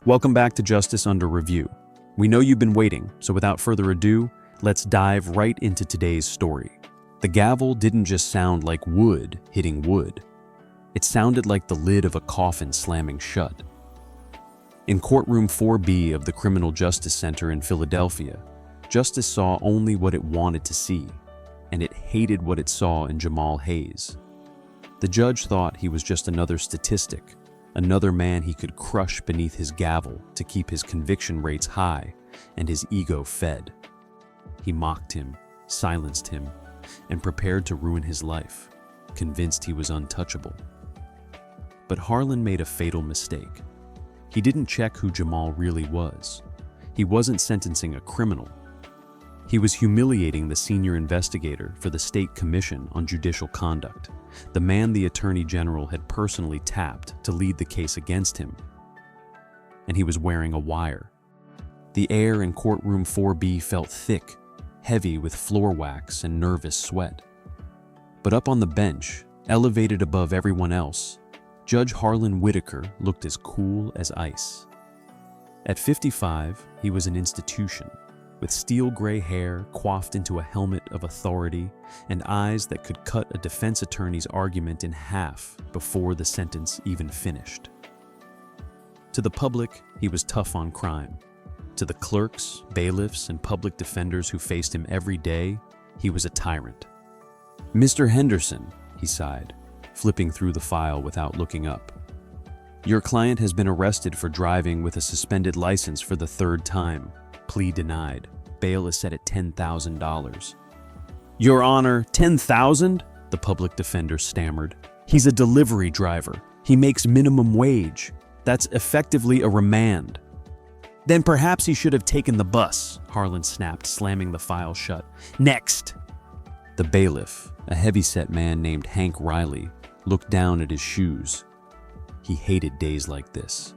Welcome back to Justice Under Review. We know you've been waiting, so without further ado, let's dive right into today's story. The gavel didn't just sound like wood hitting wood. It sounded like the lid of a coffin slamming shut. In Courtroom 4B of the Criminal Justice Center in Philadelphia, justice saw only what it wanted to see, and it hated what it saw in Jamal Hayes. The judge thought he was just another statistic, another man he could crush beneath his gavel to keep his conviction rates high and his ego fed. He mocked him, silenced him, and prepared to ruin his life, convinced he was untouchable. But Harlan made a fatal mistake. He didn't check who Jamal really was. He wasn't sentencing a criminal. He was humiliating the senior investigator for the State Commission on Judicial Conduct, the man the Attorney General had personally tapped to lead the case against him. And he was wearing a wire. The air in Courtroom 4B felt thick, heavy with floor wax and nervous sweat. But up on the bench, elevated above everyone else, Judge Harlan Whitaker looked as cool as ice. At 55, he was an institution, with steel gray hair coiffed into a helmet of authority and eyes that could cut a defense attorney's argument in half before the sentence even finished. To the public, he was tough on crime. To the clerks, bailiffs, and public defenders who faced him every day, he was a tyrant. "Mr. Henderson," he sighed, flipping through the file without looking up. "Your client has been arrested for driving with a suspended license for the third time. Plea denied. Bail is set at $10,000. "Your Honor, 10,000? The public defender stammered. "He's a delivery driver. He makes minimum wage. That's effectively a remand." "Then perhaps he should have taken the bus," Harlan snapped, slamming the file shut. "Next!" The bailiff, a heavy-set man named Hank Riley, looked down at his shoes. He hated days like this.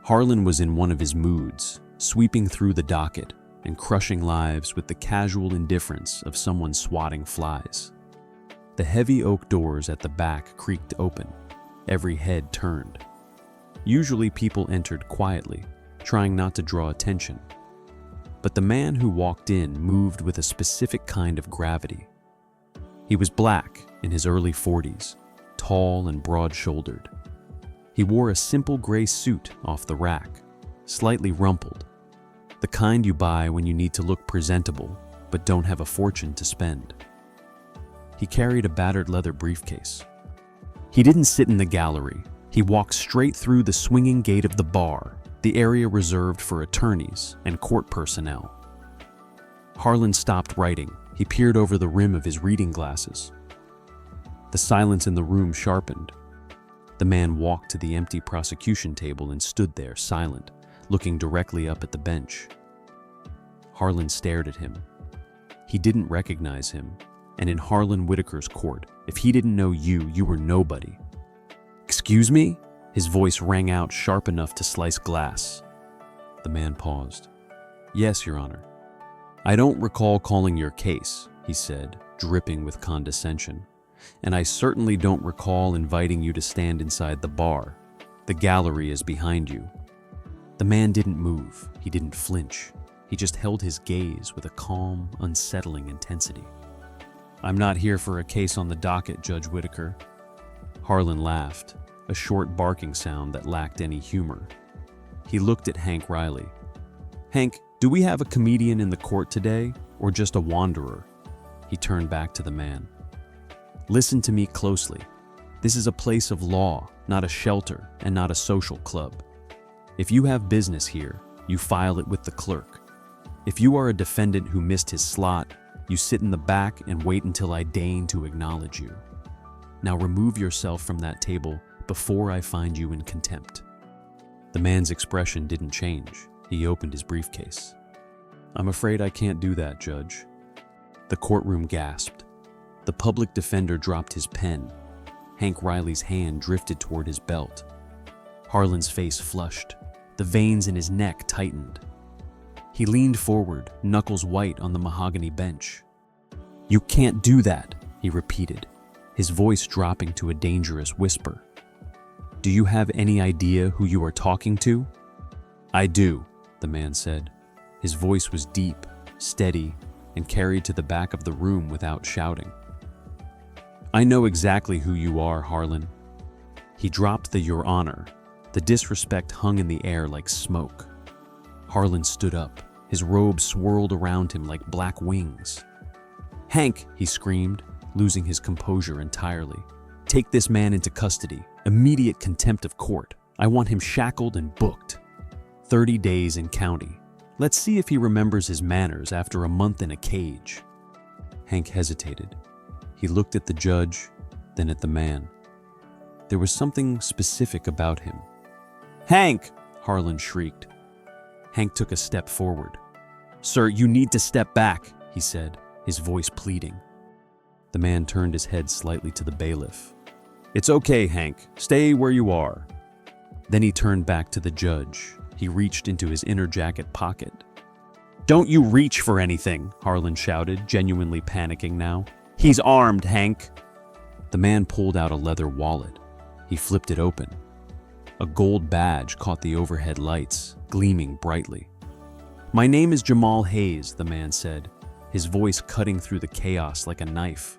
Harlan was in one of his moods, sweeping through the docket and crushing lives with the casual indifference of someone swatting flies. The heavy oak doors at the back creaked open. Every head turned. Usually people entered quietly, trying not to draw attention. But the man who walked in moved with a specific kind of gravity. He was black, in his early 40s, tall and broad-shouldered. He wore a simple gray suit off the rack, slightly rumpled, the kind you buy when you need to look presentable but don't have a fortune to spend. He carried a battered leather briefcase. He didn't sit in the gallery. He walked straight through the swinging gate of the bar, the area reserved for attorneys and court personnel. Harlan stopped writing. He peered over the rim of his reading glasses. The silence in the room sharpened. The man walked to the empty prosecution table and stood there, silent, looking directly up at the bench. Harlan stared at him. He didn't recognize him, and in Harlan Whitaker's court, if he didn't know you, you were nobody. "Excuse me?" His voice rang out sharp enough to slice glass. The man paused. "Yes, Your Honor." "I don't recall calling your case," he said, dripping with condescension. "And I certainly don't recall inviting you to stand inside the bar. The gallery is behind you." The man didn't move. He didn't flinch. He just held his gaze with a calm, unsettling intensity. "I'm not here for a case on the docket, Judge Whitaker." Harlan laughed, a short barking sound that lacked any humor. He looked at Hank Riley. "Hank, do we have a comedian in the court today, or just a wanderer?" He turned back to the man. "Listen to me closely. This is a place of law, not a shelter and not a social club. If you have business here, you file it with the clerk. If you are a defendant who missed his slot, you sit in the back and wait until I deign to acknowledge you. Now remove yourself from that table before I find you in contempt." The man's expression didn't change. He opened his briefcase. "I'm afraid I can't do that, Judge." The courtroom gasped. The public defender dropped his pen. Hank Riley's hand drifted toward his belt. Harlan's face flushed. The veins in his neck tightened. He leaned forward, knuckles white on the mahogany bench. "You can't do that," he repeated, his voice dropping to a dangerous whisper. "Do you have any idea who you are talking to?" "I do," the man said. His voice was deep, steady, and carried to the back of the room without shouting. "I know exactly who you are, Harlan." He dropped the "Your Honor." The disrespect hung in the air like smoke. Harlan stood up. His robe swirled around him like black wings. "Hank," he screamed, losing his composure entirely. "Take this man into custody. Immediate contempt of court. I want him shackled and booked. 30 days in county. Let's see if he remembers his manners after a month in a cage." Hank hesitated. He looked at the judge, then at the man. There was something specific about him. "Hank!" Harlan shrieked. Hank took a step forward. "Sir, you need to step back," he said, his voice pleading. The man turned his head slightly to the bailiff. "It's okay, Hank. Stay where you are." Then he turned back to the judge. He reached into his inner jacket pocket. "Don't you reach for anything," Harlan shouted, genuinely panicking now. "He's armed, Hank." The man pulled out a leather wallet. He flipped it open. A gold badge caught the overhead lights, gleaming brightly. "My name is Jamal Hayes," the man said, his voice cutting through the chaos like a knife.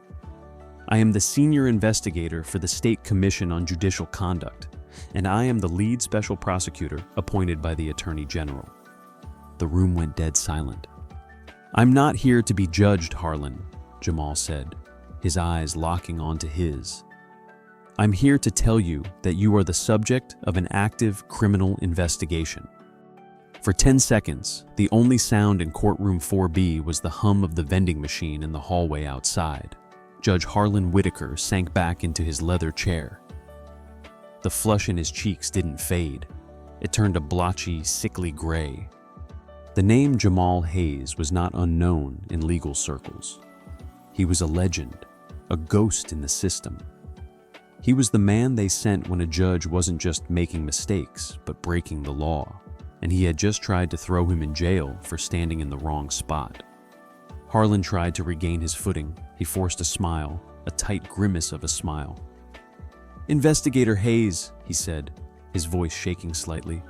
"I am the senior investigator for the State Commission on Judicial Conduct, and I am the lead special prosecutor appointed by the Attorney General." The room went dead silent. "I'm not here to be judged, Harlan," Jamal said, his eyes locking onto his. "I'm here to tell you that you are the subject of an active criminal investigation." For 10 seconds, the only sound in courtroom 4B was the hum of the vending machine in the hallway outside. Judge Harlan Whitaker sank back into his leather chair. The flush in his cheeks didn't fade. It turned a blotchy, sickly gray. The name Jamal Hayes was not unknown in legal circles. He was a legend, a ghost in the system. He was the man they sent when a judge wasn't just making mistakes, but breaking the law, and he had just tried to throw him in jail for standing in the wrong spot. Harlan tried to regain his footing. He forced a smile, a tight grimace of a smile. "Investigator Hayes," he said, his voice shaking slightly,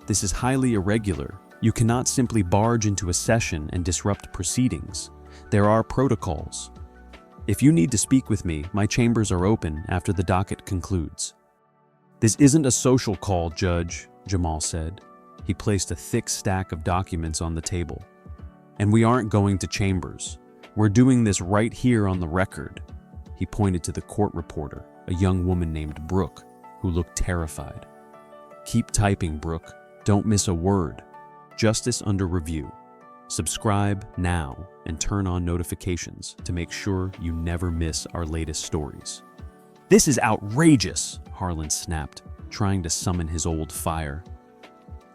"this is highly irregular. You cannot simply barge into a session and disrupt proceedings. There are protocols. If you need to speak with me, my chambers are open after the docket concludes." "This isn't a social call, Judge," Jamal said. He placed a thick stack of documents on the table. "And we aren't going to chambers. We're doing this right here on the record." He pointed to the court reporter, a young woman named Brooke, who looked terrified. "Keep typing, Brooke. Don't miss a word. Justice under review. Subscribe now and turn on notifications to make sure you never miss our latest stories." "This is outrageous," Harlan snapped, trying to summon his old fire.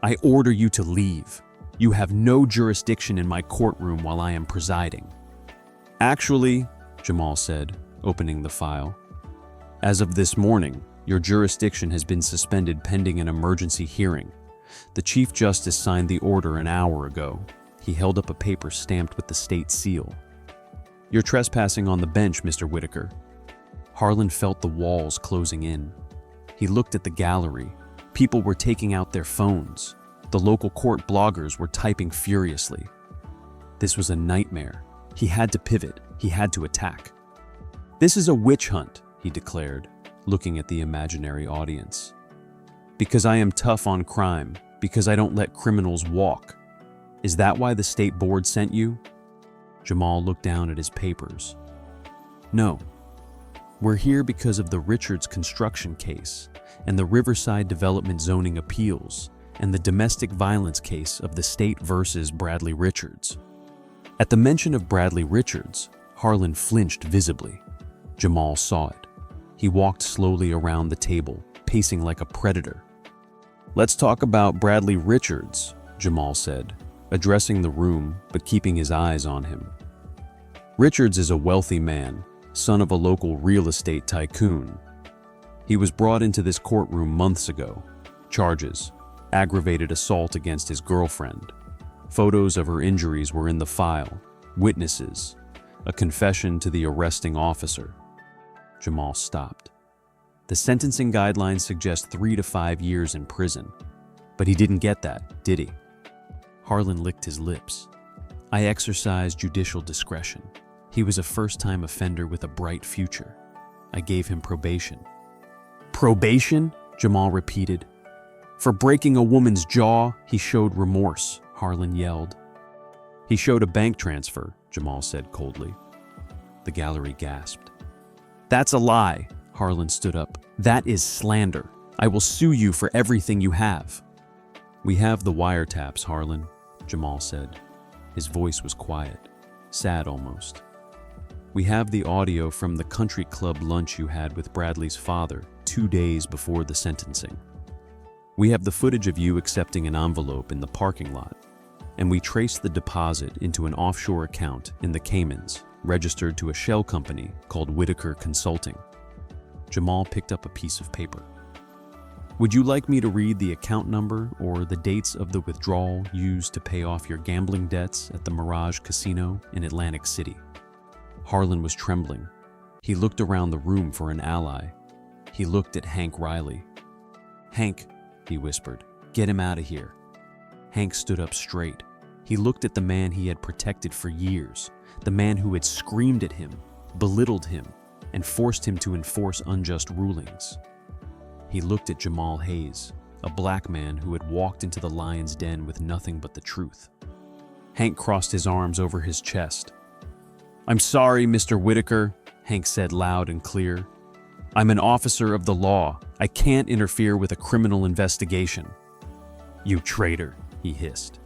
"I order you to leave. You have no jurisdiction in my courtroom while I am presiding." "Actually," Jamal said, opening the file, "as of this morning, your jurisdiction has been suspended pending an emergency hearing. The Chief Justice signed the order an hour ago." He held up a paper stamped with the state seal. "You're trespassing on the bench, Mr. Whitaker." Harlan felt the walls closing in. He looked at the gallery. People were taking out their phones. The local court bloggers were typing furiously. This was a nightmare. He had to pivot. He had to attack. "This is a witch hunt," he declared, looking at the imaginary audience. "Because I am tough on crime, because I don't let criminals walk. Is that why the state board sent you?" Jamal looked down at his papers. "No. We're here because of the Richards construction case and the Riverside Development zoning appeals and the domestic violence case of the state versus Bradley Richards." At the mention of Bradley Richards, Harlan flinched visibly. Jamal saw it. He walked slowly around the table, pacing like a predator. "Let's talk about Bradley Richards," Jamal said, addressing the room but keeping his eyes on him. "Richards is a wealthy man, son of a local real estate tycoon. He was brought into this courtroom months ago. Charges: aggravated assault against his girlfriend. Photos of her injuries were in the file. Witnesses: a confession to the arresting officer." Jamal stopped. "The sentencing guidelines suggest 3 to 5 years in prison." But he didn't get that, did he? Harlan licked his lips. I exercised judicial discretion. He was a first-time offender with a bright future. I gave him probation. Probation? Jamal repeated. For breaking a woman's jaw, he showed remorse, Harlan yelled. He showed a bank transfer, Jamal said coldly. The gallery gasped. That's a lie, Harlan stood up. That is slander. I will sue you for everything you have. We have the wiretaps, Harlan, Jamal said. His voice was quiet, sad almost. We have the audio from the country club lunch you had with Bradley's father 2 days before the sentencing. We have the footage of you accepting an envelope in the parking lot, and we traced the deposit into an offshore account in the Caymans, registered to a shell company called Whitaker Consulting. Jamal picked up a piece of paper. Would you like me to read the account number or the dates of the withdrawal used to pay off your gambling debts at the Mirage Casino in Atlantic City? Harlan was trembling. He looked around the room for an ally. He looked at Hank Riley. Hank, he whispered, get him out of here. Hank stood up straight. He looked at the man he had protected for years, the man who had screamed at him, belittled him, and forced him to enforce unjust rulings. He looked at Jamal Hayes, a black man who had walked into the lion's den with nothing but the truth. Hank crossed his arms over his chest. I'm sorry, Mr. Whitaker, Hank said loud and clear. I'm an officer of the law. I can't interfere with a criminal investigation. You traitor, he hissed.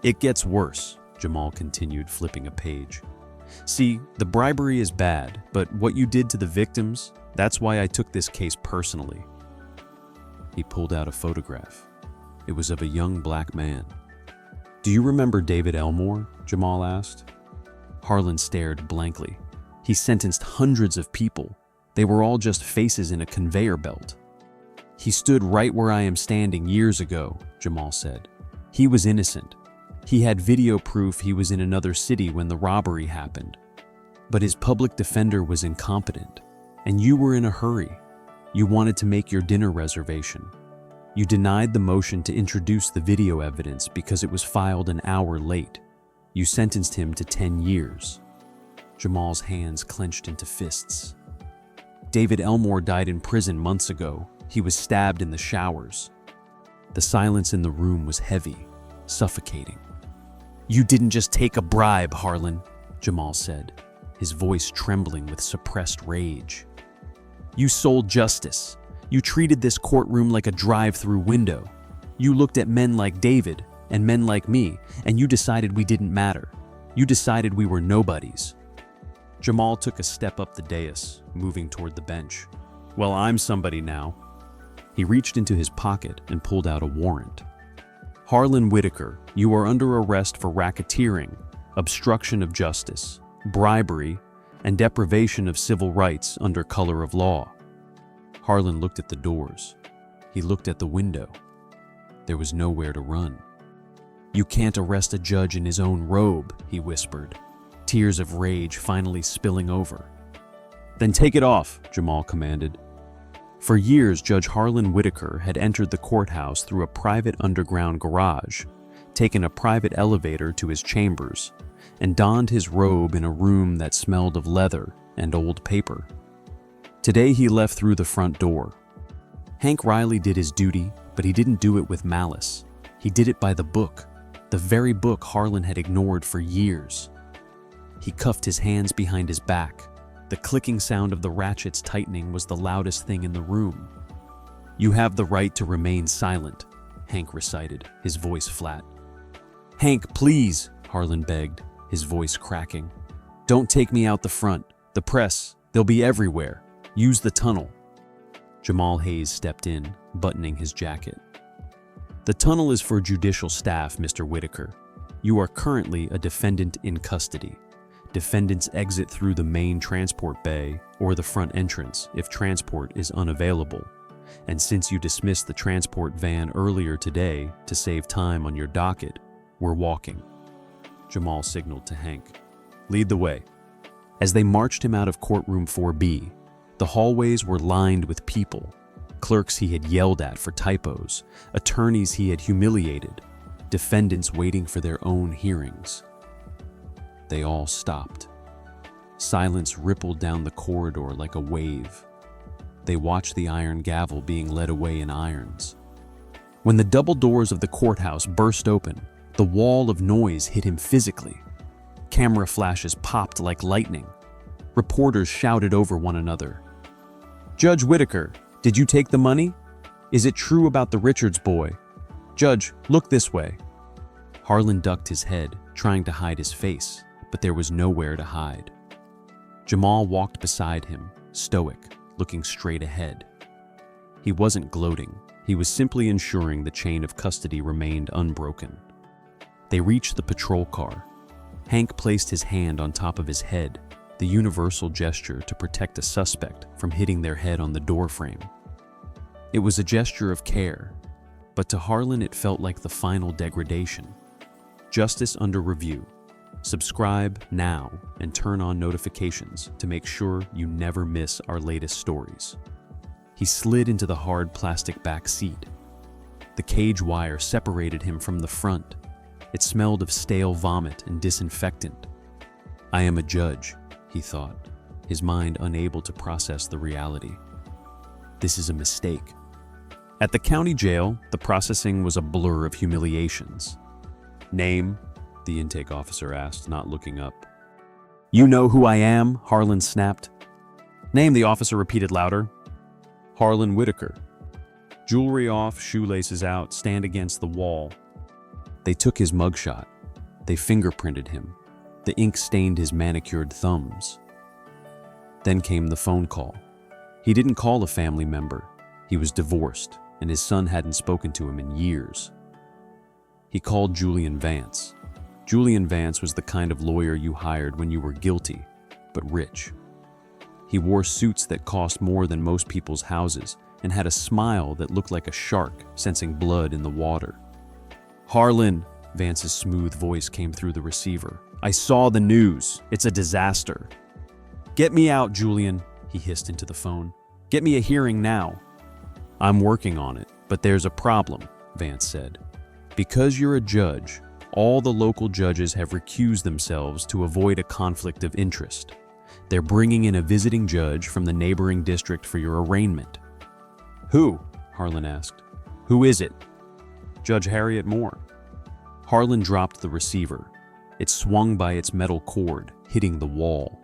It gets worse, Jamal continued, flipping a page. See, the bribery is bad, but what you did to the victims, that's why I took this case personally. He pulled out a photograph. It was of a young black man. Do you remember David Elmore? Jamal asked. Harlan stared blankly. He sentenced hundreds of people. They were all just faces in a conveyor belt. He stood right where I am standing years ago, Jamal said. He was innocent. He had video proof he was in another city when the robbery happened. But his public defender was incompetent, and you were in a hurry. You wanted to make your dinner reservation. You denied the motion to introduce the video evidence because it was filed an hour late. You sentenced him to 10 years. Jamal's hands clenched into fists. David Elmore died in prison months ago. He was stabbed in the showers. The silence in the room was heavy, suffocating. You didn't just take a bribe, Harlan, Jamal said, his voice trembling with suppressed rage. You sold justice. You treated this courtroom like a drive-through window. You looked at men like David and men like me, and you decided we didn't matter. You decided we were nobodies. Jamal took a step up the dais, moving toward the bench. Well, I'm somebody now. He reached into his pocket and pulled out a warrant. Harlan Whitaker, you are under arrest for racketeering, obstruction of justice, bribery, and deprivation of civil rights under color of law. Harlan looked at the doors. He looked at the window. There was nowhere to run. You can't arrest a judge in his own robe, he whispered, tears of rage finally spilling over. Then take it off, Jamal commanded. For years, Judge Harlan Whitaker had entered the courthouse through a private underground garage, taken a private elevator to his chambers, and donned his robe in a room that smelled of leather and old paper. Today he left through the front door. Hank Riley did his duty, but he didn't do it with malice. He did it by the book, the very book Harlan had ignored for years. He cuffed his hands behind his back. The clicking sound of the ratchets tightening was the loudest thing in the room. You have the right to remain silent, Hank recited, his voice flat. Hank, please, Harlan begged, his voice cracking. Don't take me out the front. The press, they'll be everywhere. Use the tunnel. Jamal Hayes stepped in, buttoning his jacket. The tunnel is for judicial staff, Mr. Whitaker. You are currently a defendant in custody. Defendants exit through the main transport bay or the front entrance if transport is unavailable. And since you dismissed the transport van earlier today to save time on your docket, we're walking. Jamal signaled to Hank. Lead the way. As they marched him out of courtroom 4B, the hallways were lined with people, clerks he had yelled at for typos, attorneys he had humiliated, defendants waiting for their own hearings. They all stopped. Silence rippled down the corridor like a wave. They watched the iron gavel being led away in irons. When the double doors of the courthouse burst open, the wall of noise hit him physically. Camera flashes popped like lightning. Reporters shouted over one another. "Judge Whitaker, did you take the money? Is it true about the Richards boy? Judge, look this way." Harlan ducked his head, trying to hide his face, but there was nowhere to hide. Jamal walked beside him, stoic, looking straight ahead. He wasn't gloating. He was simply ensuring the chain of custody remained unbroken. They reached the patrol car. Hank placed his hand on top of his head, the universal gesture to protect a suspect from hitting their head on the doorframe. It was a gesture of care, but to Harlan it felt like the final degradation. Justice under review. Subscribe now and turn on notifications to make sure you never miss our latest stories. He slid into the hard plastic back seat. The cage wire separated him from the front. It smelled of stale vomit and disinfectant. "I am a judge," he thought, his mind unable to process the reality. "This is a mistake." At the county jail, the processing was a blur of humiliations. "Name?" the intake officer asked, not looking up. "You know who I am?" Harlan snapped. "Name," the officer repeated louder. "Harlan Whitaker." Jewelry off, shoelaces out, stand against the wall. They took his mugshot. They fingerprinted him. The ink stained his manicured thumbs. Then came the phone call. He didn't call a family member. He was divorced, and his son hadn't spoken to him in years. He called Julian Vance. Julian Vance was the kind of lawyer you hired when you were guilty, but rich. He wore suits that cost more than most people's houses and had a smile that looked like a shark sensing blood in the water. "Harlan," Vance's smooth voice came through the receiver. "I saw the news. It's a disaster." "Get me out, Julian," he hissed into the phone. "Get me a hearing now." "I'm working on it, but there's a problem," Vance said. "Because you're a judge, all the local judges have recused themselves to avoid a conflict of interest. They're bringing in a visiting judge from the neighboring district for your arraignment." "Who?" Harlan asked. "Who is it?" "Judge Harriet Moore." Harlan dropped the receiver. It swung by its metal cord, hitting the wall.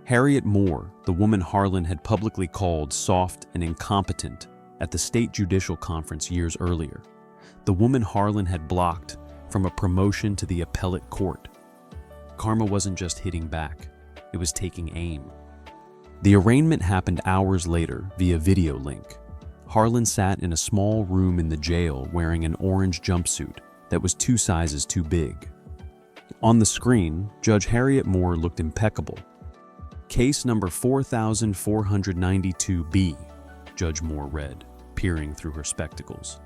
Harriet Moore, the woman Harlan had publicly called soft and incompetent at the state judicial conference years earlier. The woman Harlan had blocked from a promotion to the appellate court. Karma wasn't just hitting back, it was taking aim. The arraignment happened hours later via video link. Harlan sat in a small room in the jail wearing an orange jumpsuit that was 2 sizes too big. On the screen, Judge Harriet Moore looked impeccable. "Case number 4492B, Judge Moore read, peering through her spectacles.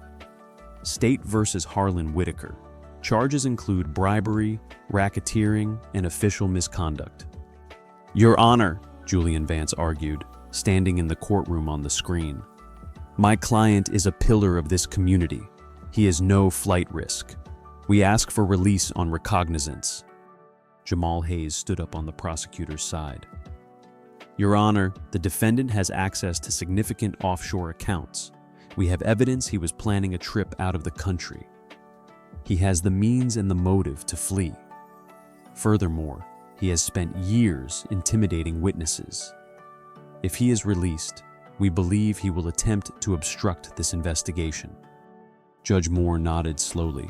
"State versus Harlan Whitaker. Charges include bribery, racketeering, and official misconduct." "Your Honor," Julian Vance argued, standing in the courtroom on the screen. "My client is a pillar of this community. He is no flight risk. We ask for release on recognizance." Jamal Hayes stood up on the prosecutor's side. "Your Honor, the defendant has access to significant offshore accounts. We have evidence he was planning a trip out of the country. He has the means and the motive to flee. Furthermore, he has spent years intimidating witnesses. If he is released, we believe he will attempt to obstruct this investigation." Judge Moore nodded slowly.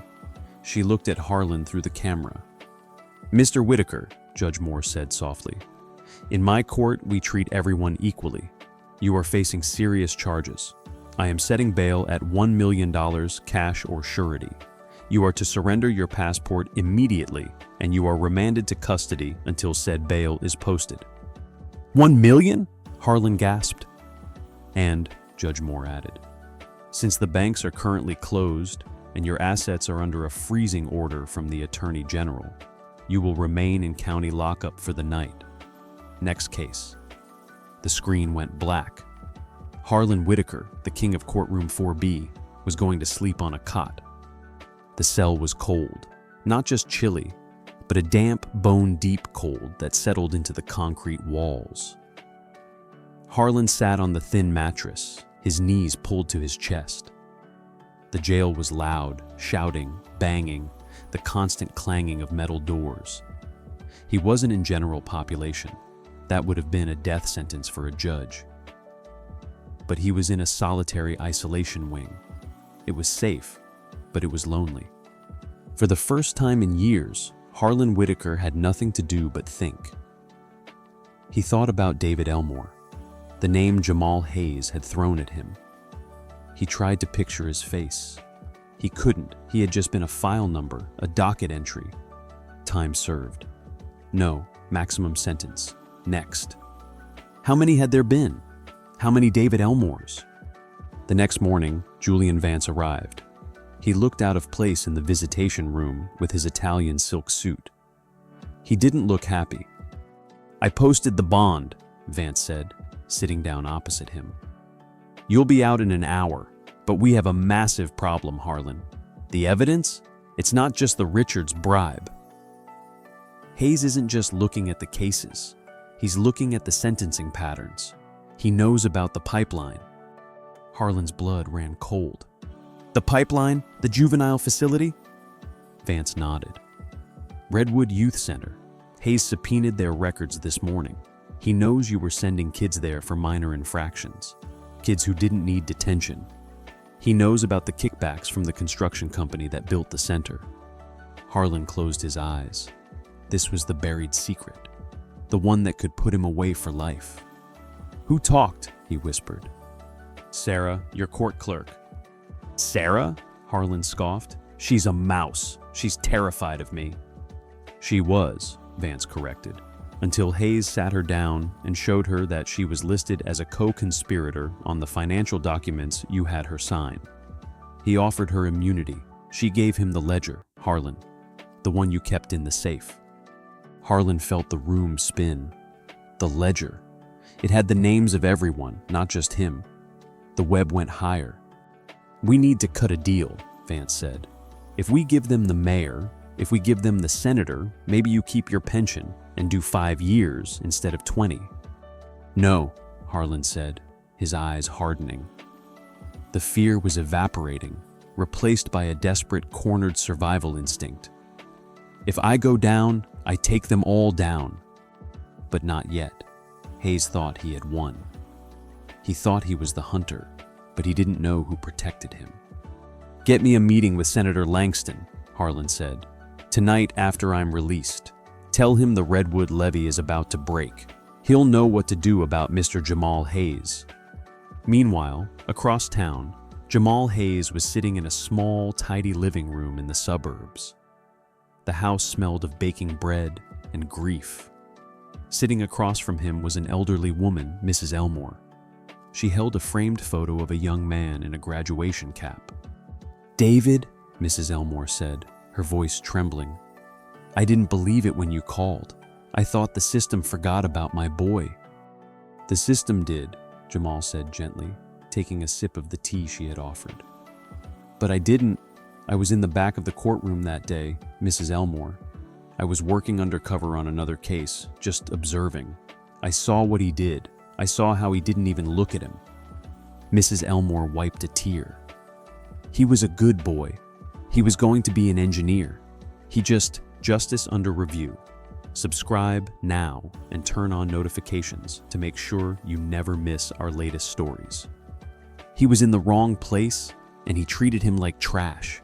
She looked at Harlan through the camera. "Mr. Whitaker," Judge Moore said softly, "in my court, we treat everyone equally. You are facing serious charges. I am setting bail at $1 million cash or surety. You are to surrender your passport immediately, and you are remanded to custody until said bail is posted." "$1 million?" Harlan gasped. "And," Judge Moore added, "since the banks are currently closed and your assets are under a freezing order from the Attorney General, you will remain in county lockup for the night. Next case." The screen went black. Harlan Whitaker, the king of Courtroom 4B, was going to sleep on a cot. The cell was cold, not just chilly, but a damp, bone-deep cold that settled into the concrete walls. Harlan sat on the thin mattress, his knees pulled to his chest. The jail was loud, shouting, banging, the constant clanging of metal doors. He wasn't in general population. That would have been a death sentence for a judge. But he was in a solitary isolation wing. It was safe, but it was lonely. For the first time in years, Harlan Whitaker had nothing to do but think. He thought about David Elmore, the name Jamal Hayes had thrown at him. He tried to picture his face. He couldn't. He had just been a file number, a docket entry. Time served. No, maximum sentence. Next. How many had there been? How many David Elmores? The next morning, Julian Vance arrived. He looked out of place in the visitation room with his Italian silk suit. He didn't look happy. "I posted the bond," Vance said, sitting down opposite him. "You'll be out in an hour, but we have a massive problem, Harlan. The evidence? It's not just the Richards bribe." Hayes isn't just looking at the cases. He's looking at the sentencing patterns. He knows about the pipeline. Harlan's blood ran cold. "The pipeline? The juvenile facility?" Vance nodded. "Redwood Youth Center. Hayes subpoenaed their records this morning. He knows you were sending kids there for minor infractions, kids who didn't need detention. He knows about the kickbacks from the construction company that built the center." Harlan closed his eyes. This was the buried secret, the one that could put him away for life. "Who talked?" he whispered. "Sarah, your court clerk." "Sarah?" Harlan scoffed. "She's a mouse. She's terrified of me." "She was," Vance corrected, until Hayes sat her down and showed her that she was listed as a co-conspirator on the financial documents you had her sign. He offered her immunity. She gave him the ledger, Harlan, the one you kept in the safe. Harlan felt the room spin. The ledger. It had the names of everyone, not just him. The web went higher. "We need to cut a deal," Vance said. "If we give them the mayor, if we give them the senator, maybe you keep your pension and do 5 years instead of 20. "No," Harlan said, his eyes hardening. The fear was evaporating, replaced by a desperate, cornered survival instinct. "If I go down, I take them all down." But not yet. Hayes thought he had won. He thought he was the hunter, but he didn't know who protected him. "Get me a meeting with Senator Langston," Harlan said. "Tonight after I'm released. Tell him the Redwood levee is about to break. He'll know what to do about Mr. Jamal Hayes." Meanwhile, across town, Jamal Hayes was sitting in a small, tidy living room in the suburbs. The house smelled of baking bread and grief. Sitting across from him was an elderly woman, Mrs. Elmore. She held a framed photo of a young man in a graduation cap. "David," Mrs. Elmore said, her voice trembling. "I didn't believe it when you called. I thought the system forgot about my boy." "The system did," Jamal said gently, taking a sip of the tea she had offered. "But I didn't. I was in the back of the courtroom that day, Mrs. Elmore. I was working undercover on another case, just observing. I saw what he did. I saw how he didn't even look at him." Mrs. Elmore wiped a tear. "He was a good boy. He was going to be an engineer. He just, justice under review. Subscribe now and turn on notifications to make sure you never miss our latest stories. He was in the wrong place and he treated him like trash."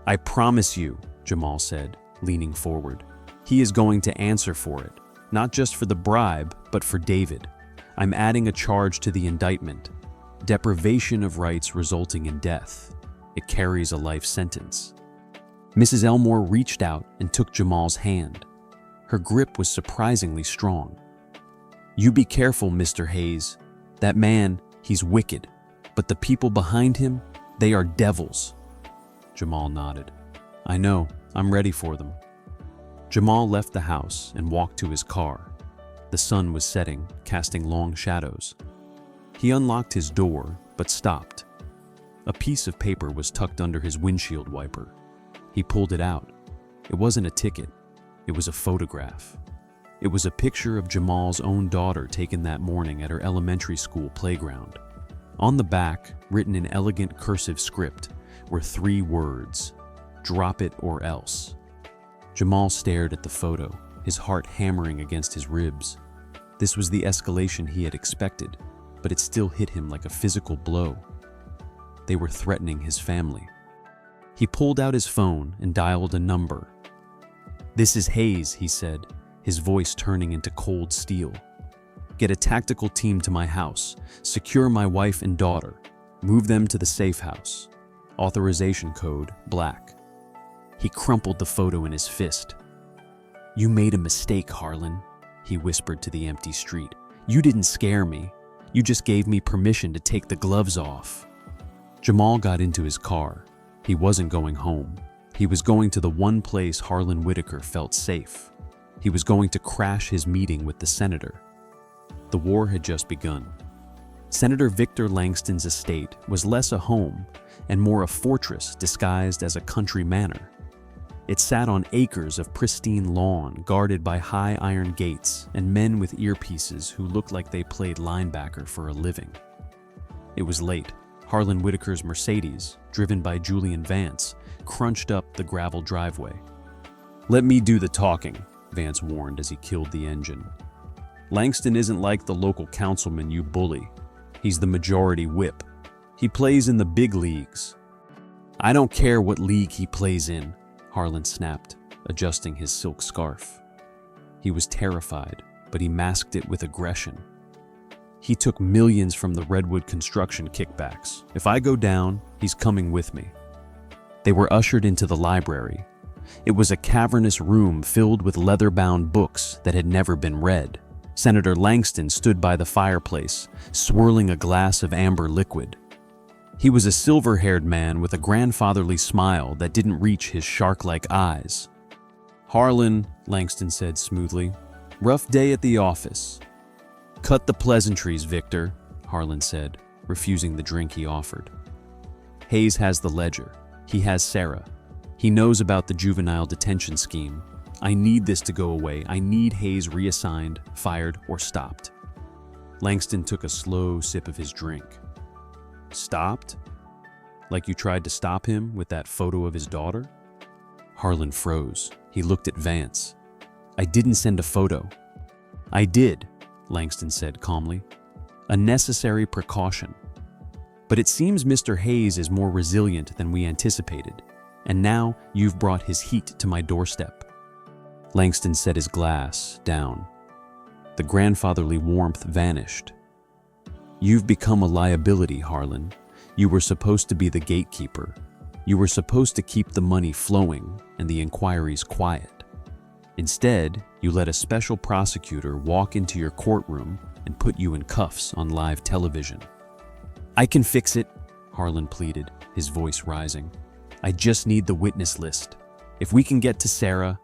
"I promise you," Jamal said, leaning forward, "he is going to answer for it, not just for the bribe, but for David. I'm adding a charge to the indictment. Deprivation of rights resulting in death. It carries a life sentence." Mrs. Elmore reached out and took Jamal's hand. Her grip was surprisingly strong. "You be careful, Mr. Hayes. That man, he's wicked, but the people behind him, they are devils." Jamal nodded. "I know. I'm ready for them." Jamal left the house and walked to his car. The sun was setting, casting long shadows. He unlocked his door, but stopped. A piece of paper was tucked under his windshield wiper. He pulled it out. It wasn't a ticket. It was a photograph. It was a picture of Jamal's own daughter taken that morning at her elementary school playground. On the back, written in elegant cursive script, were 3 words: "Drop it or else." Jamal stared at the photo, his heart hammering against his ribs. This was the escalation he had expected, but it still hit him like a physical blow. They were threatening his family. He pulled out his phone and dialed a number. "This is Hayes," he said, his voice turning into cold steel. "Get a tactical team to my house. Secure my wife and daughter. Move them to the safe house. Authorization code, black." He crumpled the photo in his fist. "You made a mistake, Harlan," he whispered to the empty street. "You didn't scare me. You just gave me permission to take the gloves off." Jamal got into his car. He wasn't going home. He was going to the one place Harlan Whitaker felt safe. He was going to crash his meeting with the senator. The war had just begun. Senator Victor Langston's estate was less a home and more a fortress disguised as a country manor. It sat on acres of pristine lawn guarded by high iron gates and men with earpieces who looked like they played linebacker for a living. It was late. Harlan Whitaker's Mercedes, driven by Julian Vance, crunched up the gravel driveway. "Let me do the talking," Vance warned as he killed the engine. "Langston isn't like the local councilman you bully. He's the majority whip. He plays in the big leagues." "I don't care what league he plays in," Harlan snapped, adjusting his silk scarf. He was terrified, but he masked it with aggression. "He took millions from the Redwood construction kickbacks. If I go down, he's coming with me." They were ushered into the library. It was a cavernous room filled with leather-bound books that had never been read. Senator Langston stood by the fireplace, swirling a glass of amber liquid. He was a silver-haired man with a grandfatherly smile that didn't reach his shark-like eyes. "Harlan," Langston said smoothly, "rough day at the office." "Cut the pleasantries, Victor," Harlan said, refusing the drink he offered. "Hayes has the ledger. He has Sarah. He knows about the juvenile detention scheme. I need this to go away. I need Hayes reassigned, fired, or stopped." Langston took a slow sip of his drink. "Stopped? Like you tried to stop him with that photo of his daughter?" Harlan froze. He looked at Vance. "I didn't send a photo." "I did," Langston said calmly. "A necessary precaution. But it seems Mr. Hayes is more resilient than we anticipated, and now you've brought his heat to my doorstep." Langston set his glass down. The grandfatherly warmth vanished. "You've become a liability, Harlan. You were supposed to be the gatekeeper. You were supposed to keep the money flowing and the inquiries quiet. Instead, you let a special prosecutor walk into your courtroom and put you in cuffs on live television." "I can fix it," Harlan pleaded, his voice rising. "I just need the witness list. If we can get to Sarah..."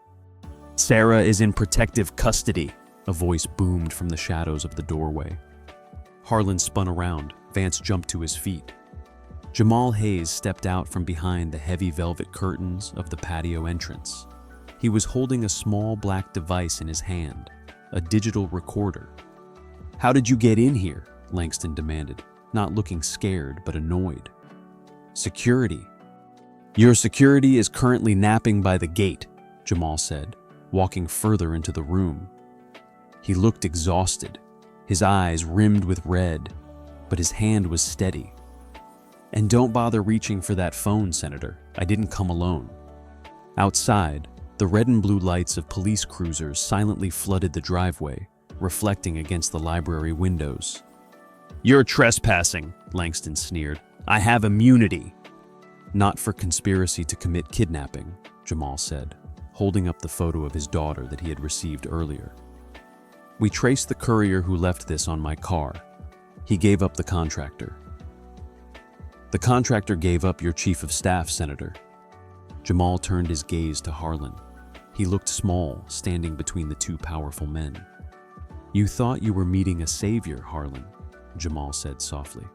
"Sarah is in protective custody," a voice boomed from the shadows of the doorway. Harlan spun around. Vance jumped to his feet. Jamal Hayes stepped out from behind the heavy velvet curtains of the patio entrance. He was holding a small black device in his hand, a digital recorder. "How did you get in here?" Langston demanded, not looking scared but annoyed. "Security." "Your security is currently napping by the gate," Jamal said, walking further into the room. He looked exhausted, his eyes rimmed with red, but his hand was steady. "And don't bother reaching for that phone, Senator. I didn't come alone." Outside, the red and blue lights of police cruisers silently flooded the driveway, reflecting against the library windows. "You're trespassing," Langston sneered. "I have immunity." "Not for conspiracy to commit kidnapping," Jamal said, holding up the photo of his daughter that he had received earlier. "We traced the courier who left this on my car. He gave up the contractor." "The contractor gave up your chief of staff, Senator." Jamal turned his gaze to Harlan. He looked small, standing between the two powerful men. "You thought you were meeting a savior, Harlan. Jamal said softly.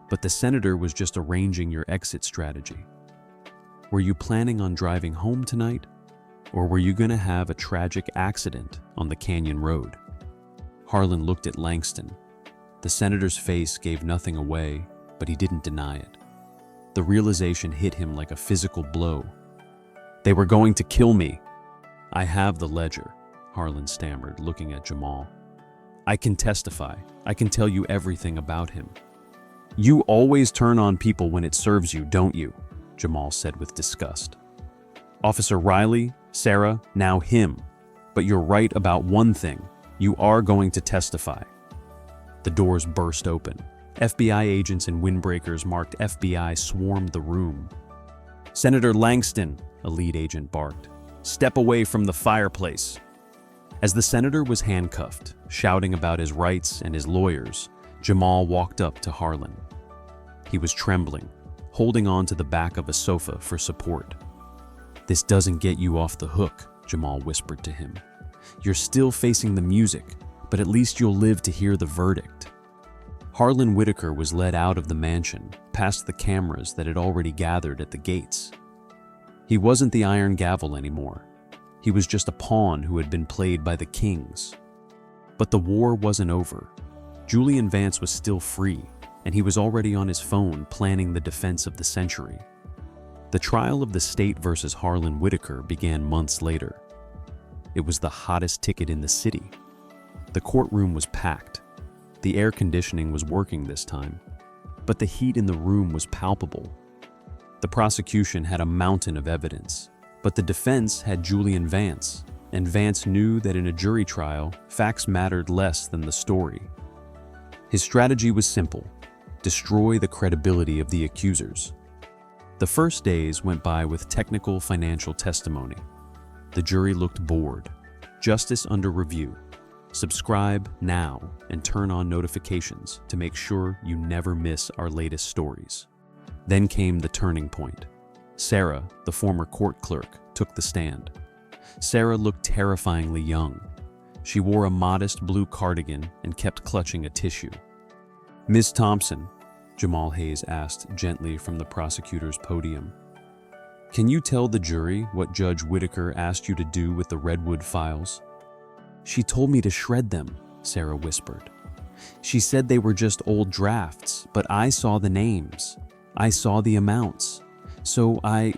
But the senator was just arranging your exit strategy. Were you planning on driving home tonight? Or were you going to have a tragic accident on the canyon road? Harlan looked at Langston. The senator's face gave nothing away, but he didn't deny it. The realization hit him like a physical blow. They were going to kill me. I have the ledger, Harlan stammered, looking at Jamal. I can testify. I can tell you everything about him. You always turn on people when it serves you, don't you? Jamal said with disgust. Officer Riley, Sarah, now him. But you're right about one thing. You are going to testify. The doors burst open. FBI agents and windbreakers marked FBI swarmed the room. Senator Langston, a lead agent barked. Step away from the fireplace. As the senator was handcuffed, shouting about his rights and his lawyers, Jamal walked up to Harlan. He was trembling, holding on to the back of a sofa for support. This doesn't get you off the hook, Jamal whispered to him. You're still facing the music, but at least you'll live to hear the verdict. Harlan Whitaker was led out of the mansion, past the cameras that had already gathered at the gates. He wasn't the iron gavel anymore. He was just a pawn who had been played by the kings. But the war wasn't over. Julian Vance was still free, and he was already on his phone planning the defense of the century. The trial of the state versus Harlan Whitaker began months later. It was the hottest ticket in the city. The courtroom was packed. The air conditioning was working this time, but the heat in the room was palpable. The prosecution had a mountain of evidence, but the defense had Julian Vance, and Vance knew that in a jury trial, facts mattered less than the story. His strategy was simple: destroy the credibility of the accusers. The first days went by with technical financial testimony. The jury looked bored. Justice under review. Subscribe now and turn on notifications to make sure you never miss our latest stories. Then came the turning point. Sarah, the former court clerk, took the stand. Sarah looked terrifyingly young. She wore a modest blue cardigan and kept clutching a tissue. Miss Thompson, Jamal Hayes asked gently from the prosecutor's podium, can you tell the jury what Judge Whitaker asked you to do with the Redwood files? She told me to shred them, Sarah whispered. She said they were just old drafts, but I saw the names. I saw the amounts. So I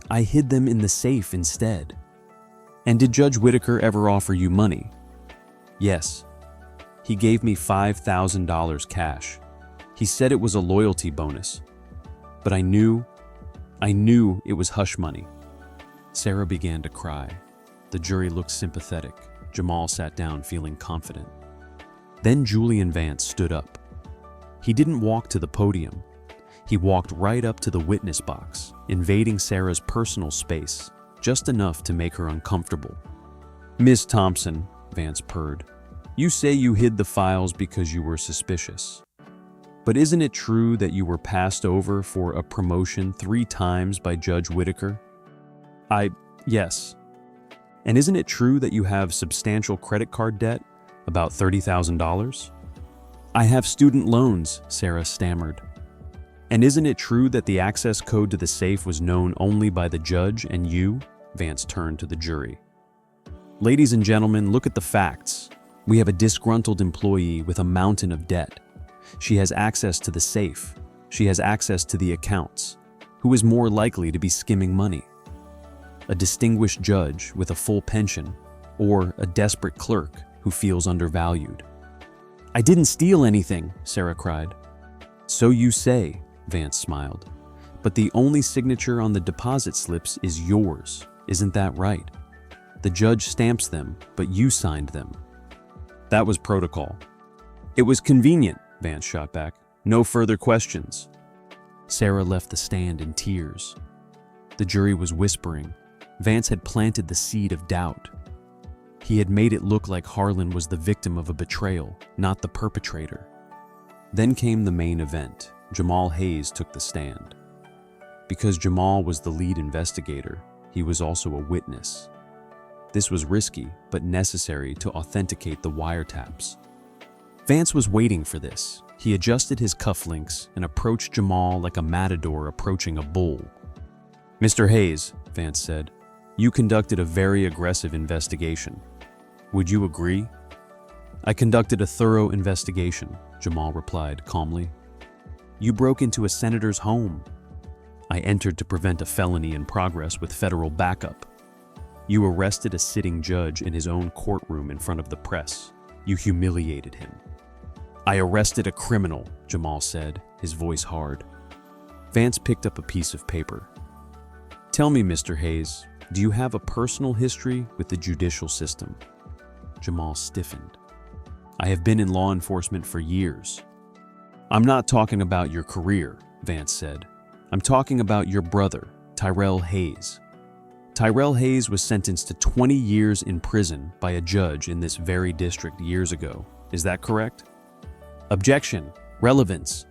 hid them in the safe instead. And did Judge Whitaker ever offer you money? Yes. He gave me $5,000 cash. He said it was a loyalty bonus. But I knew it was hush money. Sarah began to cry. The jury looked sympathetic. Jamal sat down feeling confident. Then Julian Vance stood up. He didn't walk to the podium. He walked right up to the witness box, invading Sarah's personal space, just enough to make her uncomfortable. Miss Thompson, Vance purred, you say you hid the files because you were suspicious. But isn't it true that you were passed over for a promotion 3 times by Judge Whitaker? Yes. And isn't it true that you have substantial credit card debt, about $30,000? I have student loans, Sarah stammered. And isn't it true that the access code to the safe was known only by the judge and you? Vance turned to the jury. Ladies and gentlemen, look at the facts. We have a disgruntled employee with a mountain of debt. She has access to the safe. She has access to the accounts. Who is more likely to be skimming money? A distinguished judge with a full pension, or a desperate clerk who feels undervalued? I didn't steal anything, Sarah cried. So you say, Vance smiled. But the only signature on the deposit slips is yours, isn't that right? The judge stamps them, but you signed them. That was protocol. It was convenient, Vance shot back. No further questions. Sarah left the stand in tears. The jury was whispering. Vance had planted the seed of doubt. He had made it look like Harlan was the victim of a betrayal, not the perpetrator. Then came the main event. Jamal Hayes took the stand. Because Jamal was the lead investigator, he was also a witness. This was risky, but necessary to authenticate the wiretaps. Vance was waiting for this. He adjusted his cufflinks and approached Jamal like a matador approaching a bull. "Mr. Hayes," Vance said, "you conducted a very aggressive investigation. Would you agree?" "I conducted a thorough investigation," Jamal replied calmly. "You broke into a senator's home." "I entered to prevent a felony in progress with federal backup." "You arrested a sitting judge in his own courtroom in front of the press. You humiliated him." "I arrested a criminal," Jamal said, his voice hard. Vance picked up a piece of paper. "Tell me, Mr. Hayes, do you have a personal history with the judicial system?" Jamal stiffened. "I have been in law enforcement for years." "I'm not talking about your career," Vance said. "I'm talking about your brother, Tyrell Hayes." Tyrell Hayes was sentenced to 20 years in prison by a judge in this very district years ago. Is that correct? "Objection. Relevance."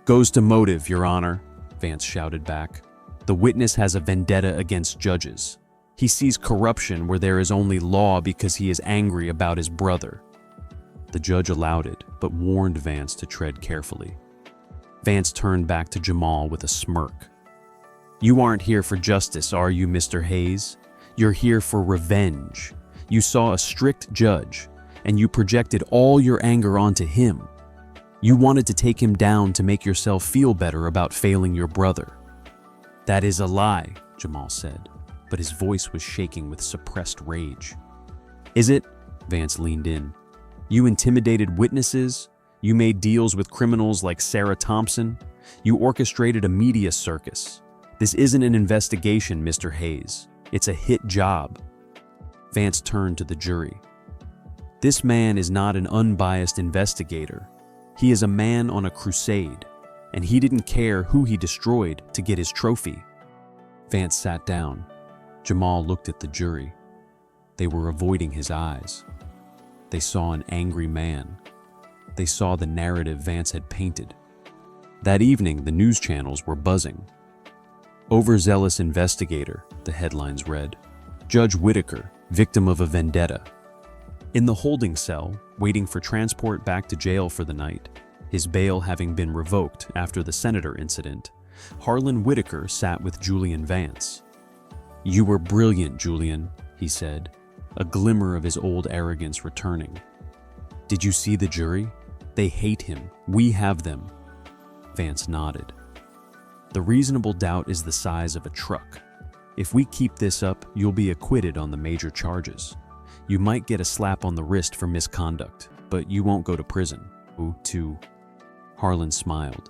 "Goes to motive, Your Honor," Vance shouted back. "The witness has a vendetta against judges. He sees corruption where there is only law because he is angry about his brother." The judge allowed it, but warned Vance to tread carefully. Vance turned back to Jamal with a smirk. "You aren't here for justice, are you, Mr. Hayes? You're here for revenge. You saw a strict judge, and you projected all your anger onto him. You wanted to take him down to make yourself feel better about failing your brother." "That is a lie," Jamal said, but his voice was shaking with suppressed rage. "Is it?" Vance leaned in. "You intimidated witnesses. You made deals with criminals like Sarah Thompson. You orchestrated a media circus. This isn't an investigation, Mr. Hayes. It's a hit job." Vance turned to the jury. "This man is not an unbiased investigator. He is a man on a crusade, and he didn't care who he destroyed to get his trophy." Vance sat down. Jamal looked at the jury. They were avoiding his eyes. They saw an angry man. They saw the narrative Vance had painted. That evening, the news channels were buzzing. "Overzealous investigator," the headlines read. "Judge Whitaker, victim of a vendetta." In the holding cell, waiting for transport back to jail for the night, his bail having been revoked after the senator incident, Harlan Whitaker sat with Julian Vance. "You were brilliant, Julian," he said, a glimmer of his old arrogance returning. "Did you see the jury? They hate him. We have them." Vance nodded. "The reasonable doubt is the size of a truck. If we keep this up, you'll be acquitted on the major charges. You might get a slap on the wrist for misconduct, but you won't go to prison." "Ooh, too." Harlan smiled.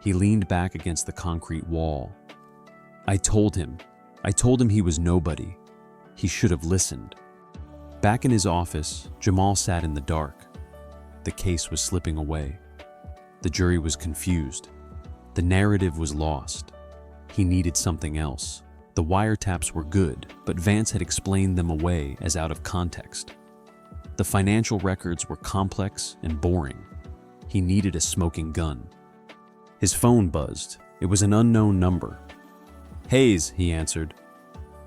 He leaned back against the concrete wall. I told him he was nobody. He should have listened." Back in his office, Jamal sat in the dark. The case was slipping away. The jury was confused. The narrative was lost. He needed something else. The wiretaps were good, but Vance had explained them away as out of context. The financial records were complex and boring. He needed a smoking gun. His phone buzzed. It was an unknown number. "Hayes," he answered.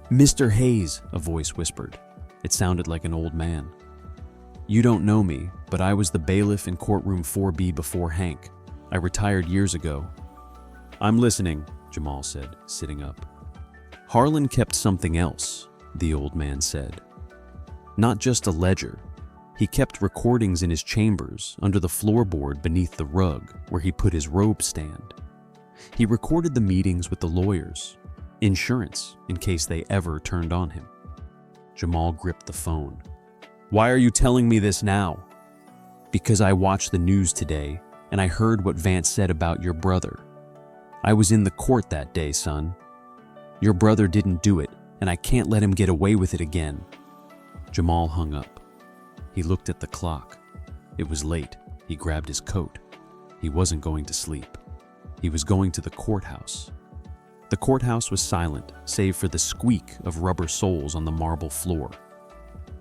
"Mr. Hayes," a voice whispered. It sounded like an old man. "You don't know me, but I was the bailiff in courtroom 4B before Hank. I retired years ago." "I'm listening," Jamal said, sitting up. "Harlan kept something else," the old man said. "Not just a ledger. He kept recordings in his chambers under the floorboard beneath the rug where he put his robe stand. He recorded the meetings with the lawyers, insurance in case they ever turned on him." Jamal gripped the phone. "Why are you telling me this now?" "Because I watched the news today and I heard what Vance said about your brother. I was in the court that day, son. Your brother didn't do it, and I can't let him get away with it again." Jamal hung up. He looked at the clock. It was late. He grabbed his coat. He wasn't going to sleep. He was going to the courthouse. The courthouse was silent, save for the squeak of rubber soles on the marble floor.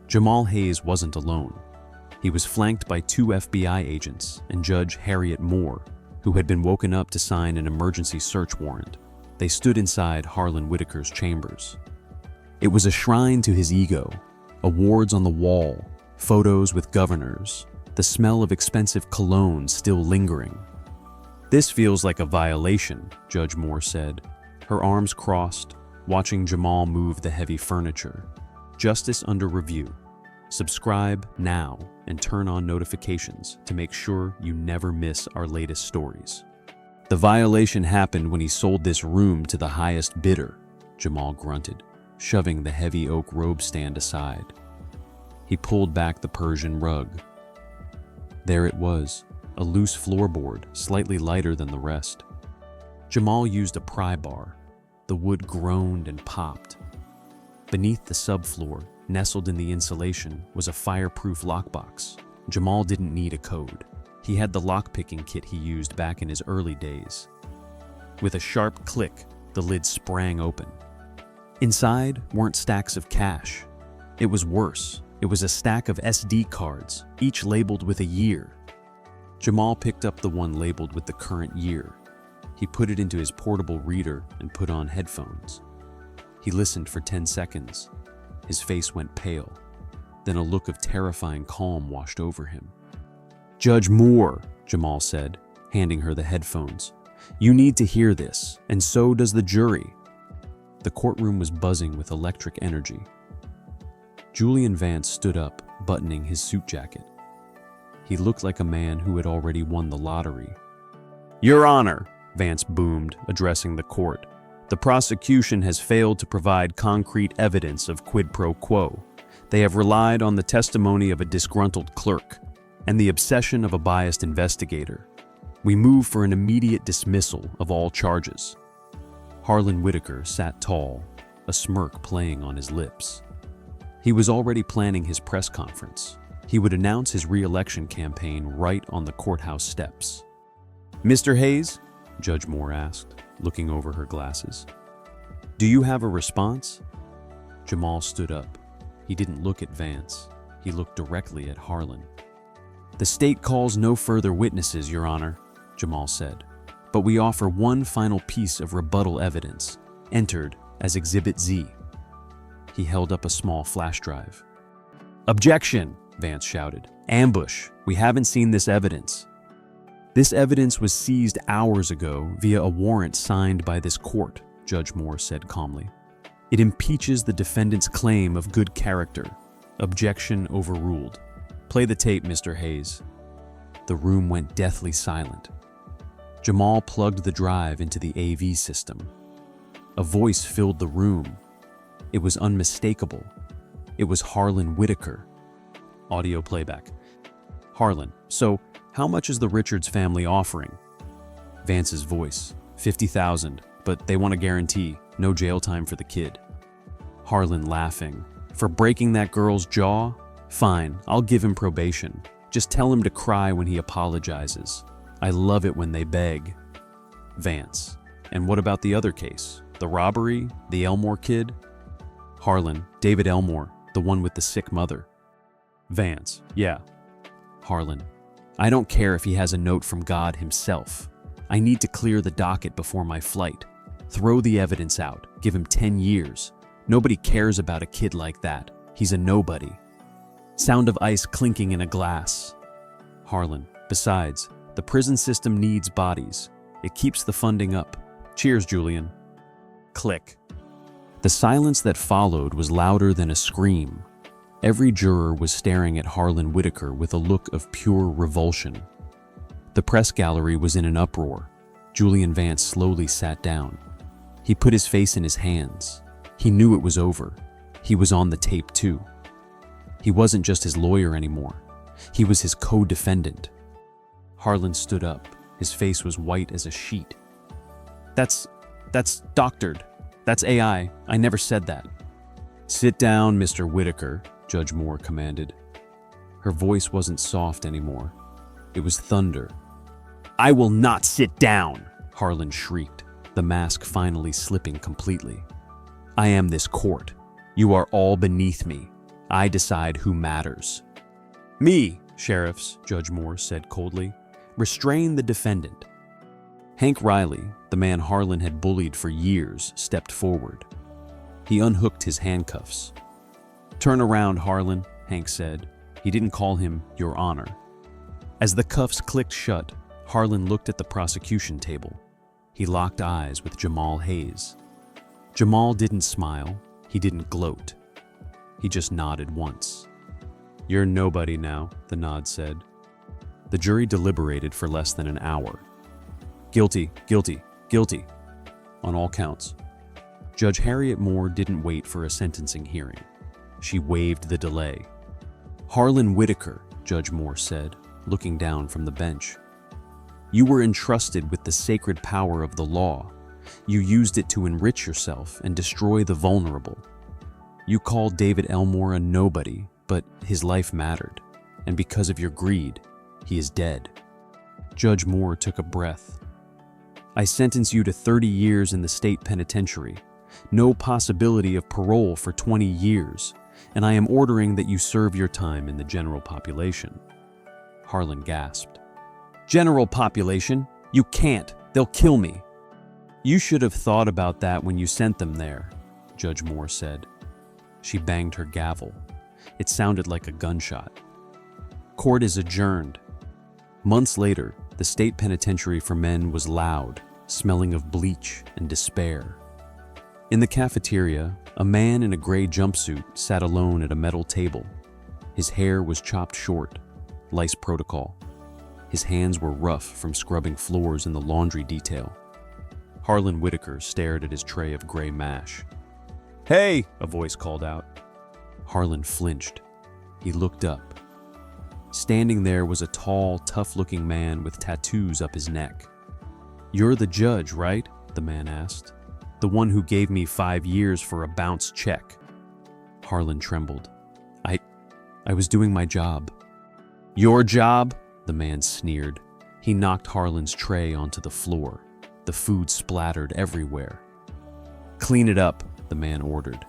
Jamal Hayes wasn't alone. He was flanked by 2 FBI agents and Judge Harriet Moore, who had been woken up to sign an emergency search warrant. They stood inside Harlan Whitaker's chambers. It was a shrine to his ego. Awards on the wall, photos with governors, the the smell of expensive cologne still lingering. "This feels like a violation," Judge Moore said, her arms crossed, watching Jamal move the heavy furniture. "Justice under review. Subscribe now and turn on notifications to make sure you never miss our latest stories." "The violation happened when he sold this room to the highest bidder," Jamal grunted, shoving the heavy oak robe stand aside. He pulled back the Persian rug. There it was, a loose floorboard, slightly lighter than the rest. Jamal used a pry bar. The wood groaned and popped. Beneath the subfloor, nestled in the insulation, was a fireproof lockbox. Jamal didn't need a code. He had the lockpicking kit he used back in his early days. With a sharp click, the lid sprang open. Inside weren't stacks of cash. It was worse. It was a stack of SD cards, each labeled with a year. Jamal picked up the one labeled with the current year. He put it into his portable reader and put on headphones. He listened for 10 seconds. His face went pale. Then a look of terrifying calm washed over him. "Judge Moore," Jamal said, handing her the headphones. "You need to hear this, and so does the jury." The courtroom was buzzing with electric energy. Julian Vance stood up, buttoning his suit jacket. He looked like a man who had already won the lottery. "Your Honor," Vance boomed, addressing the court, "the prosecution has failed to provide concrete evidence of quid pro quo. They have relied on the testimony of a disgruntled clerk and the obsession of a biased investigator. We move for an immediate dismissal of all charges." Harlan Whitaker sat tall, a smirk playing on his lips. He was already planning his press conference. He would announce his re-election campaign right on the courthouse steps. "Mr. Hayes?" Judge Moore asked, looking over her glasses. "Do you have a response?" Jamal stood up. He didn't look at Vance. He looked directly at Harlan. "The state calls no further witnesses, Your Honor," Jamal said. "But we offer one final piece of rebuttal evidence, entered as Exhibit Z." He held up a small flash drive. "Objection!" Vance shouted. "Ambush! We haven't seen this evidence." "This evidence was seized hours ago via a warrant signed by this court," Judge Moore said calmly. "It impeaches the defendant's claim of good character. Objection overruled. Play the tape, Mr. Hayes." The room went deathly silent. Jamal plugged the drive into the AV system. A voice filled the room. It was unmistakable. It was Harlan Whitaker. Audio playback. "Harlan, so how much is the Richards family offering?" Vance's voice. "50,000, but they want a guarantee. No jail time for the kid." Harlan laughing. "For breaking that girl's jaw? Fine, I'll give him probation. Just tell him to cry when he apologizes. I love it when they beg." Vance. "And what about the other case? The robbery? The Elmore kid?" Harlan. "David Elmore, the one with the sick mother." Vance. "Yeah." Harlan. "I don't care if he has a note from God himself. I need to clear the docket before my flight. Throw the evidence out. Give him 10 years. Nobody cares about a kid like that. He's a nobody." Sound of ice clinking in a glass. Harlan. "Besides, the prison system needs bodies. It keeps the funding up. Cheers, Julian." Click. The silence that followed was louder than a scream. Every juror was staring at Harlan Whitaker with a look of pure revulsion. The press gallery was in an uproar. Julian Vance slowly sat down. He put his face in his hands. He knew it was over. He was on the tape too. He wasn't just his lawyer anymore. He was his co-defendant. Harlan stood up. His face was white as a sheet. That's doctored. That's AI. I never said that." "Sit down, Mr. Whitaker," Judge Moore commanded. Her voice wasn't soft anymore. It was thunder. "I will not sit down," Harlan shrieked, the mask finally slipping completely. "I am this court. You are all beneath me. I decide who matters." "Me, sheriffs," Judge Moore said coldly. "Restrain the defendant." Hank Riley, the man Harlan had bullied for years, stepped forward. He unhooked his handcuffs. "Turn around, Harlan," Hank said. He didn't call him Your Honor. As the cuffs clicked shut, Harlan looked at the prosecution table. He locked eyes with Jamal Hayes. Jamal didn't smile, he didn't gloat. He just nodded once. "You're nobody now," the nod said. The jury deliberated for less than an hour. Guilty, guilty, guilty, on all counts. Judge Harriet Moore didn't wait for a sentencing hearing. She waived the delay. "Harlan Whitaker," Judge Moore said, looking down from the bench. "You were entrusted with the sacred power of the law. You used it to enrich yourself and destroy the vulnerable. You called David Elmore a nobody, but his life mattered, and because of your greed, he is dead." Judge Moore took a breath. "I sentence you to 30 years in the state penitentiary, no possibility of parole for 20 years, and I am ordering that you serve your time in the general population." Harlan gasped. "General population? You can't. They'll kill me." "You should have thought about that when you sent them there," Judge Moore said. She banged her gavel. It sounded like a gunshot. Court is adjourned. Months later, the state penitentiary for men was loud, smelling of bleach and despair. In the cafeteria, a man in a gray jumpsuit sat alone at a metal table. His hair was chopped short, lice protocol. His hands were rough from scrubbing floors in the laundry detail. Harlan Whitaker stared at his tray of gray mash. "Hey!" a voice called out. Harlan flinched. He looked up. Standing there was a tall, tough-looking man with tattoos up his neck. "You're the judge, right?" the man asked. "The one who gave me 5 years for a bounce check." Harlan trembled. I was doing my job." "Your job?" the man sneered. He knocked Harlan's tray onto the floor. The food splattered everywhere. "Clean it up," the man ordered.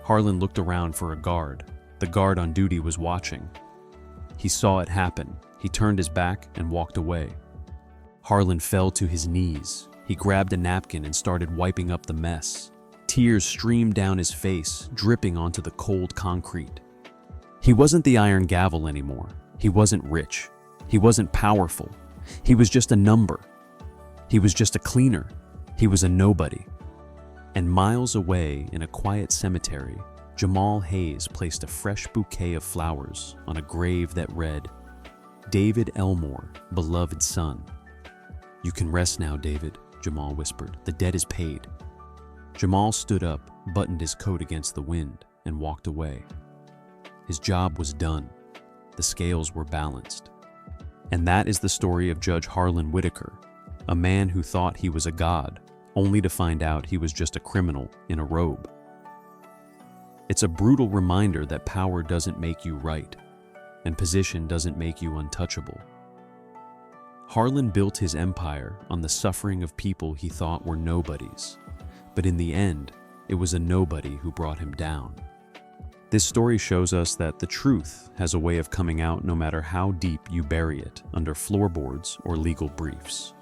Harlan looked around for a guard. The guard on duty was watching. He saw it happen. He turned his back and walked away. Harlan fell to his knees. He grabbed a napkin and started wiping up the mess. Tears streamed down his face, dripping onto the cold concrete. He wasn't the iron gavel anymore. He wasn't rich. He wasn't powerful. He was just a number. He was just a cleaner. He was a nobody. And miles away in a quiet cemetery, Jamal Hayes placed a fresh bouquet of flowers on a grave that read, "David Elmore, beloved son." "You can rest now, David," Jamal whispered. "The debt is paid." Jamal stood up, buttoned his coat against the wind, and walked away. His job was done. The scales were balanced. And that is the story of Judge Harlan Whitaker, a man who thought he was a god, only to find out he was just a criminal in a robe. It's a brutal reminder that power doesn't make you right, and position doesn't make you untouchable. Harlan built his empire on the suffering of people he thought were nobodies, but in the end, it was a nobody who brought him down. This story shows us that the truth has a way of coming out no matter how deep you bury it under floorboards or legal briefs.